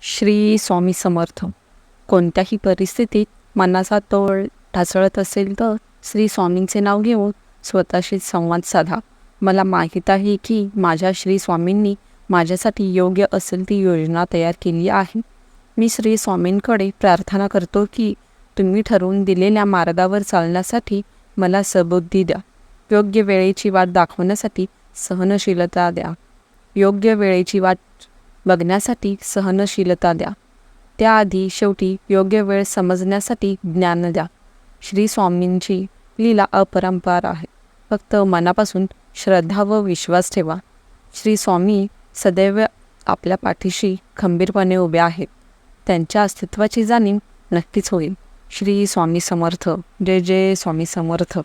श्री स्वामी समर्थ. कोणत्याही परिस्थितीत मनाचा तोल ढासळत असेल तर श्री स्वामींचे नाव घेऊन स्वतःशी संवाद साधा. मला माहीत आहे की माझ्या श्री स्वामींनी माझ्यासाठी योग्य असेल ती योजना तयार केली आहे. मी श्री स्वामींकडे प्रार्थना करतो की तुम्ही ठरवून दिलेल्या मार्गावर चालण्यासाठी मला सबुद्धी द्या. योग्य वेळेची वाट दाखवण्यासाठी सहनशीलता द्या. योग्य वेळेची वाट बघण्यासाठी सहनशीलता द्या. त्याआधी शेवटी योग्य वेळ समजण्यासाठी ज्ञान द्या. श्री स्वामींची लीला अपरंपार आहे. फक्त मनापासून श्रद्धा व विश्वास ठेवा. श्री स्वामी सदैव आपल्या पाठीशी खंबीरपणे उभे आहेत. त्यांच्या अस्तित्वाची जाणीव नक्कीच होईल. श्री स्वामी समर्थ. जय जय स्वामी समर्थ.